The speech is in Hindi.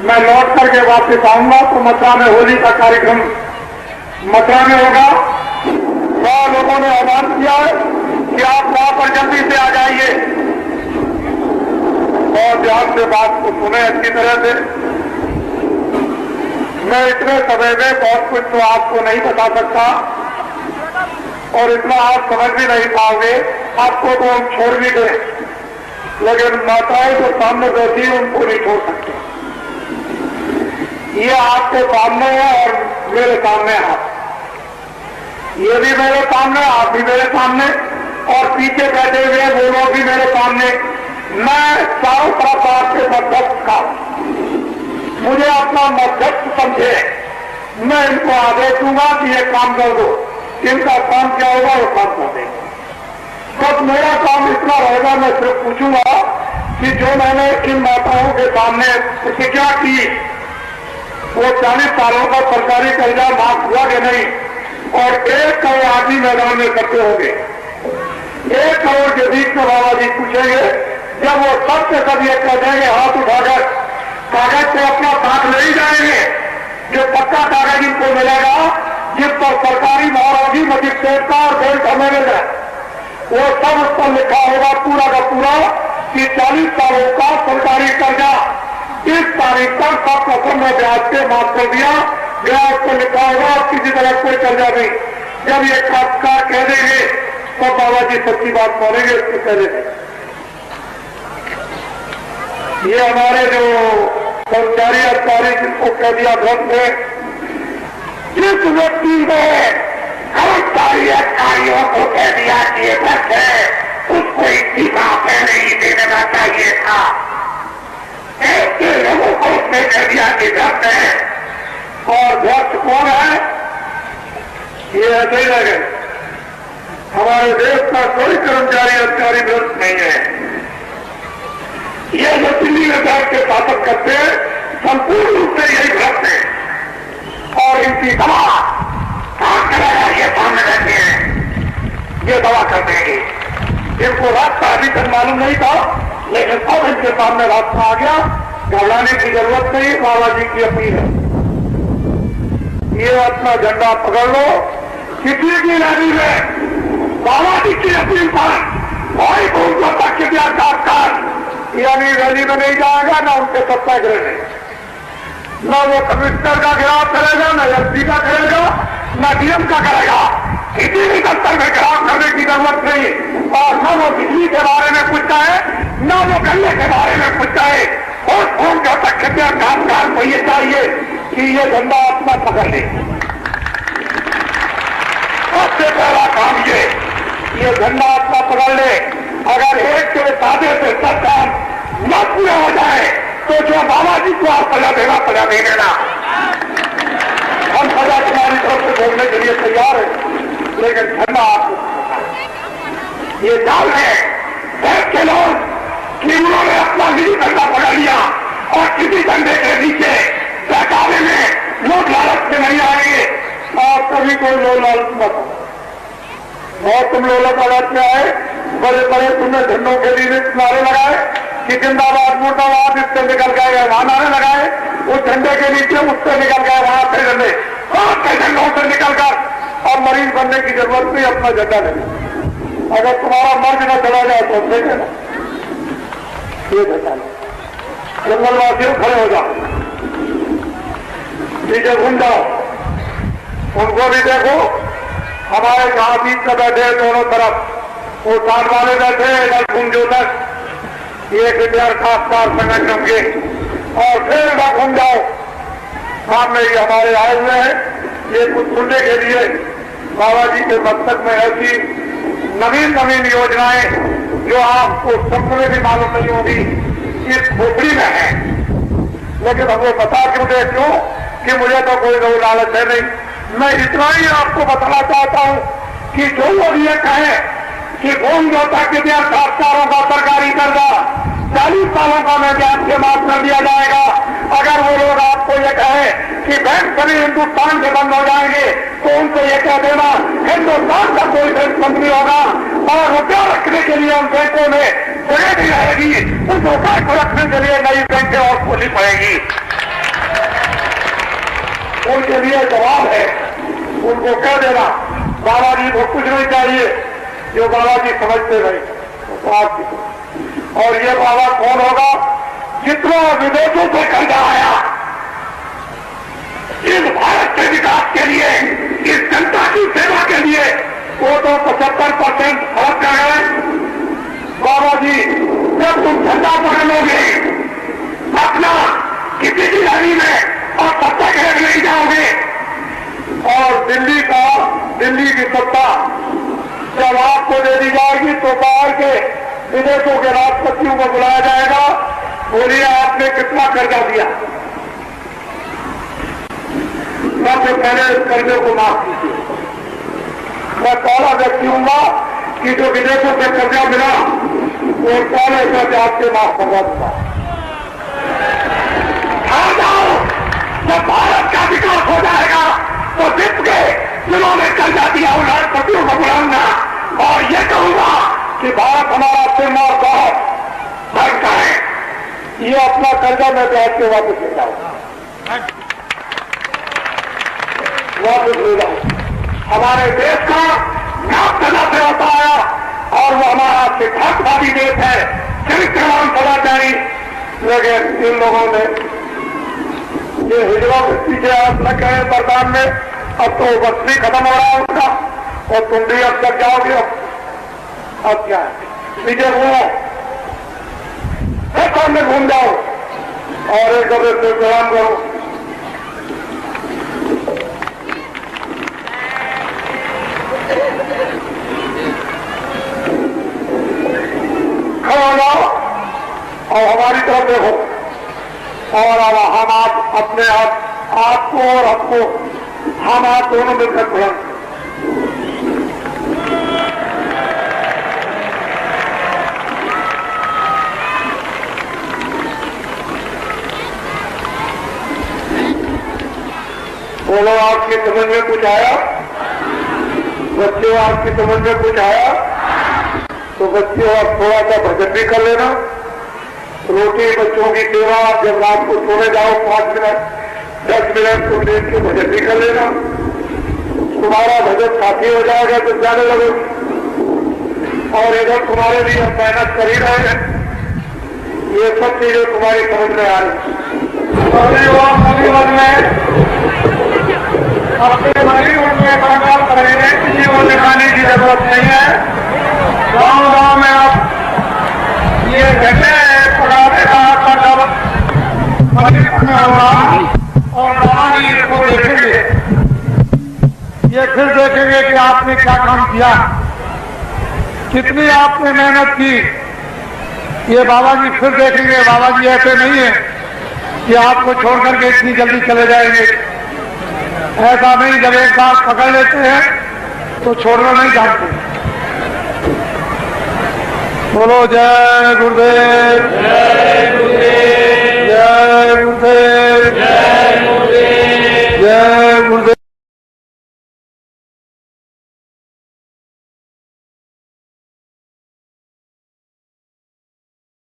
मैं लौट करके वापस आऊंगा तो मथुरा में होली का कार्यक्रम मथुरा में होगा। वह लोगों ने आह्वान किया कि आप वहां पर जल्दी से आ जाइए और ध्यान से बात को सुने अच्छी तरह से। मैं इतने समय में बहुत कुछ तो आपको नहीं बता सकता और इतना आप समझ भी नहीं पाओगे, आपको तो हम छोड़ भी दें, लेकिन माताएं जो सामने बैठी उनको नहीं छोड़ सकते। ये आपके सामने है और मेरे सामने आप, ये भी मेरे सामने, आप भी मेरे सामने और पीछे बैठे हुए वो लोग भी मेरे सामने। मैं चारों तरफ आपके मध्यस्थ का, मुझे अपना मध्यस्थ समझे, मैं इनको आदेश दूंगा कि ये काम कर दो, इनका काम क्या होगा वो काम कर देंगे। बस मेरा काम इतना रहेगा, मैं सिर्फ पूछूंगा कि जो मैंने इन माताओं के सामने प्रतिज्ञा की वो 40 सालों का सरकारी कर्जा माफ हुआ कि नहीं, और 1 करोड़ आदमी मैदान में इकट्ठे होंगे, 1 करोड़ के बीच में बाबा जी पूछेंगे, जब वो सब के सब ये कह देंगे हाथ उठाकर कागज को अपना साथ ले ही जाएंगे, जो पक्का कागज इनको मिलेगा जिस पर सरकारी मोहर होगी मजिस्ट्रेट का और बेल्ट मैनेजर, वो सब उस पर लिखा होगा पूरा का पूरा कि 40 सालों का सरकारी कर्जा इस तारीख तक 7% ब्याज पे माफ कर दिया गया, उस पर लिखा होगा किसी तरह कोई कर्जा नहीं। जब ये खासकार कह देंगे तो बाबा जी सच्ची बात बोलेंगे, इसके पहले ये हमारे जो कर्मचारी अधिकारी जिनको कह दिया भ्रष्ट है, जिस व्यक्ति ने कर्मचारी अधिकारियों को कह दिया कि ये भ्रष्ट है, उसको इस्तीफा पहले ही दे देना चाहिए था। ऐसे लोगों को उसने कह दिया कि भ्रष्ट है, और भ्रष्ट कौन है? ये ऐसे ही लगे, हमारे देश का कोई कर्मचारी अधिकारी भ्रष्ट नहीं है। ये जो दिल्ली में बैठ के शासन करते हैं संपूर्ण रूप से यही भ्रष्ट है, और इनकी दवा काम करेगा, ये सामने रहते हैं, ये दवा कर देंगे। इनको रास्ता अभी तक मालूम नहीं था, लेकिन अब इनके सामने रास्ता आ गया, घबराने की जरूरत नहीं। बाबा जी की अपील है, ये अपना झंडा पकड़ लो, किसी की रैली में बाबा जी की अपील पर कोई भूल तक किया खासकर यानी रैली में नहीं जाएगा, ना उनके सत्याग्रह में, न वो कमिश्नर का घेराव करेगा, न एसपी का करेगा, न डीएम का करेगा। किसी भी दफ्तर में घेराव करने की जरूरत नहीं, और न वो बिजली के बारे में पूछता है, न वो गन्ने के बारे में पूछता है। और फोन का तख्तिया कामकाज को ये चाहिए कि ये झंडा अपना पकड़ ले। सबसे पहला काम ये झंडा अपना पकड़ ले। अगर एक के सादे से सब काम न पूरा हो जाए तो जो बाबा जी को आप सजा देना सजा दे देना। हम सजा तुम्हारी तरफ से बोलने के लिए तैयार है, लेकिन झंडा आपको ये जाल है देश के लोग कि उन्होंने अपना निजी झंडा पकड़ लिया, और किसी झंडे के नीचे बहकावे में लोग लालच से नहीं आएंगे। और कभी कोई लोग लालच मत, और तुम लोग लालच में आए, बड़े बड़े तुमने झंडों के लिए नारे लगाए कि जिंदाबाद मुर्दाबाद, इससे निकल गए वहां नारे लगाए, उस झंडे के नीचे उससे निकल गए वहां से झंडे, के झंडों से निकलकर अब मरीज बनने की जरूरत नहीं, अपना झंडा ले। अगर तुम्हारा मर्ज न चला जाए तो देखे ना, ये झंडा जंगलवासियों खड़े हो जाओ, नीचे घूम जाओ, उनको भी देखो। हमारे जहां बीच में बैठे दोनों तरफ वो साथ वाले बैठे इधर घूमजो तक, ये विद्यार्थी खासकार संगठन के, और फिर इधर घूम जाओ, सामने ही हमारे आए हुए हैं ये कुछ सुनने के लिए। बाबा जी के मस्तक में ऐसी नवीन नवीन योजनाएं जो आपको स्वप्न में भी मालूम नहीं होगी इस खोपड़ी में है, लेकिन हम वो बता क्यों दे क्यों कि मुझे तो कोई दो लालच है नहीं। मैं इतना ही आपको बताना चाहता हूं कि जो लोग ये कहें कि भूमि जोता के लिए खासकारों का सरकारी कर्जा 40 सालों का मैं ब्याज से माफ कर दिया जाएगा, अगर वो लोग आपको ये कहें कि बैंक सभी हिंदुस्तान से बंद हो जाएंगे तो उनको ये कह देना हिंदुस्तान का कोई बैंक बंद नहीं होगा, और रुपया रखने के लिए उन बैंकों में जगह नहीं रहेगी, उस रुपये को रखने के लिए नई बैंकें और खोलनी पड़ेगी। उनके लिए जवाब है। उनको कह देना बाबा जी को कुछ नहीं चाहिए, जो बाबा जी समझते नहीं। और ये बाबा कौन होगा? जितना विदेशों से कर्जा आया इस भारत के विकास के लिए, इस जनता की सेवा के लिए, वो तो 75% खर्च कर गए। बाबा जी जब तुम झंडा पकड़ लोगे अपना किसी भी रैली में और सत्ता के नहीं जाओगे, और दिल्ली की सत्ता जब आपको दे दी जाएगी तो बाहर के विदेशों के राष्ट्रपतियों को बुलाया जाएगा। बोलिए आपने कितना कर्जा दिया? सबसे पहले इस कर्जे को माफ कीजिए। मैं पहला व्यक्ति हूंगा कि जो विदेशों से कर्जा मिला वो पहले कर्जा आपसे माफ करवा दूंगा। जब भारत का विकास हो जाएगा तो विश्व के जिन्होंने कर्जा दिया उन राष्ट्रपतियों को बुलाऊंगा और ये कहूंगा कि भारत हमारा सिरमौर बहुत बैंक का है, ये अपना कर्जा मैं ब्याज के वापस ले जाऊंगा, वापस ले जाऊंगा। हमारे देश का नाम सदा से होता आया और वो हमारा सिद्धांतवादी देश है, चरित्रवान सदाचारी। लेकिन इन लोगों ने ये हिजड़ा पीछे आप न कहें बरदान में, अब तो बस्ती खत्म हो रहा है उनका और तुम भी अब तक जाओगे। अब क्या है? पीछे घूमो, सामने घूम जाओ और एक दूसरे से प्रणाम करो। खड़े हो जाओ और हमारी तरफ देखो और अब हम आप अपने आपको और हमको हम आप दोनों मिलकर प्रणाम। बोलो आपकी समझ में कुछ आया? बच्चे आपकी समझ में कुछ आया? तो बच्चे आप थोड़ा सा भजन भी कर लेना। रोटी बच्चों की सेवा, जब रात को सोने जाओ 5 मिनट 10 मिनट तुम देख के भजन भी कर लेना। तुम्हारा भजन काफी हो जाएगा तो जाने लगोगे। और इधर तुम्हारे लिए हम मेहनत कर ही रहे हैं, ये सब चीजें तुम्हारी समझ में आ रही। अपने बॉलीवुड में काम कर रहे हैं, किसी को दिखाने की जरूरत नहीं है। गाँव गाँव में आप ये घटे पकाने का होगा और रामानी इसको देखेंगे, ये फिर देखेंगे कि आपने क्या काम किया, कितनी आपने मेहनत की। ये बाबा जी फिर देखेंगे। बाबा जी ऐसे नहीं है कि आपको छोड़ करके इतनी जल्दी चले जाएंगे। ऐसा नहीं, जब एक बार पकड़ लेते हैं तो छोड़ना नहीं जानते। बोलो जय गुरुदेव, जय गुरुदेव, जय गुरुदेव, जय